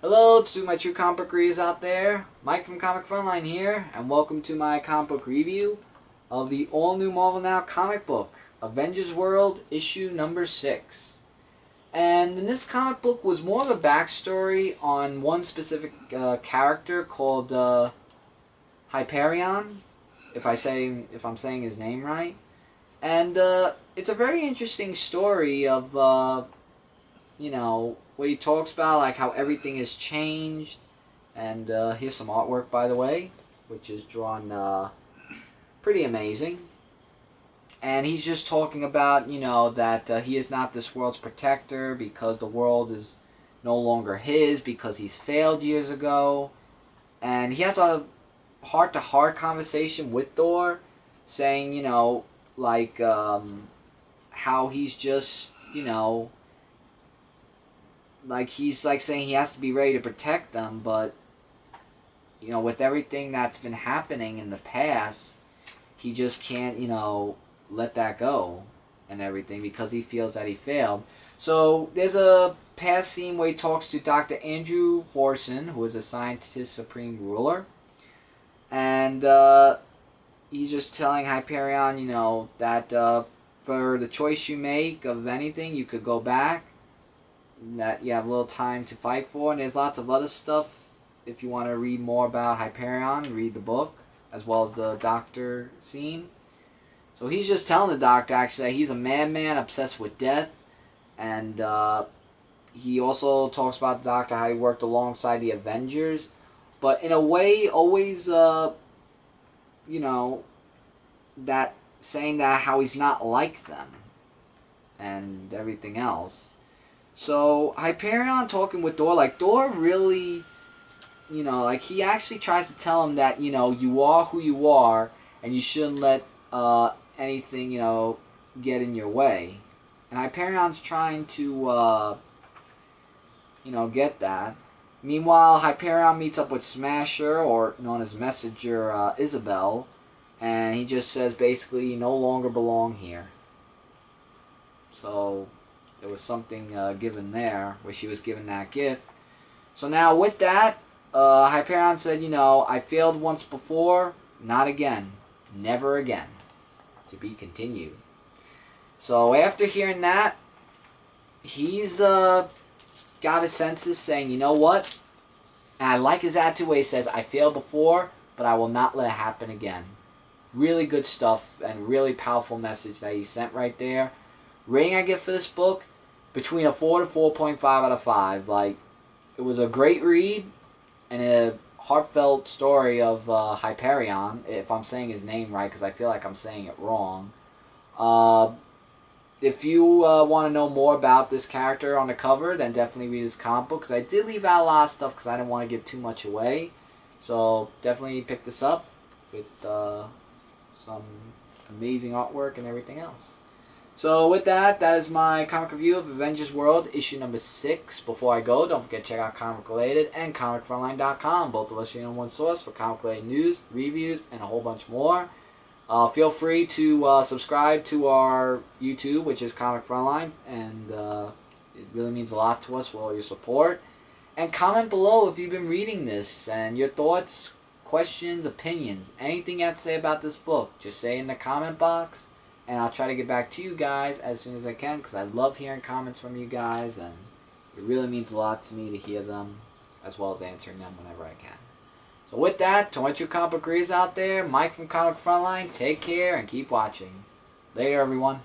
Hello to my true comic book readers out there. Mike from Comic Frontline here, and welcome to my comic book review of the all-new Marvel Now comic book, Avengers World, issue number 6. And in this comic book was more of a backstory on one specific character called Hyperion, if I'm saying his name right. And it's a very interesting story of what he talks about, like how everything has changed. And here's some artwork, by the way, which is drawn pretty amazing. And he's just talking about, that he is not this world's protector because the world is no longer his because he's failed years ago. And he has a heart-to-heart conversation with Thor, saying, how he's just, he's saying he has to be ready to protect them, but with everything that's been happening in the past, he just can't let that go and everything because he feels that he failed. So there's a past scene where he talks to Dr. Andrew Forson, who is a scientist supreme ruler, and he's just telling Hyperion that for the choice you make of anything, you could go back, that you have a little time to fight for. And there's lots of other stuff. If you want to read more about Hyperion, read the book, as well as the doctor scene. So he's just telling the doctor, actually, that he's a madman obsessed with death. And he also talks about the doctor, how he worked alongside the Avengers. But in a way, always, that saying that how he's not like them. And everything else. So Hyperion talking with Thor, Thor really, he actually tries to tell him that, you are who you are, and you shouldn't let anything, get in your way. And Hyperion's trying to, get that. Meanwhile, Hyperion meets up with Smasher, or known as Messenger Isabel, and he just says basically, you no longer belong here. So there was something given there, where she was given that gift. So now with that, Hyperion said, I failed once before, not again. Never again. To be continued. So after hearing that, he's got his senses saying, you know what? And I like his attitude where he says, I failed before, but I will not let it happen again. Really good stuff and really powerful message that he sent right there. Rating I give for this book, between a 4 to 4.5 out of 5. It was a great read and a heartfelt story of Hyperion, if I'm saying his name right, because I feel like I'm saying it wrong. If you want to know more about this character on the cover, then definitely read his comic book, because I did leave out a lot of stuff because I didn't want to give too much away. So definitely pick this up with some amazing artwork and everything else. So with that, that is my comic review of Avengers World, issue number 6. Before I go, don't forget to check out Comic Related and ComicFrontline.com. Both of us are one source for comic related news, reviews, and a whole bunch more. Feel free to subscribe to our YouTube, which is Comic Frontline, and it really means a lot to us for all your support. And comment below if you've been reading this and your thoughts, questions, opinions, anything you have to say about this book. Just say it in the comment box. And I'll try to get back to you guys as soon as I can, because I love hearing comments from you guys, and it really means a lot to me to hear them, as well as answering them whenever I can. So with that, to my true comic book readers out there, Mike from Comic Frontline, take care and keep watching. Later, everyone.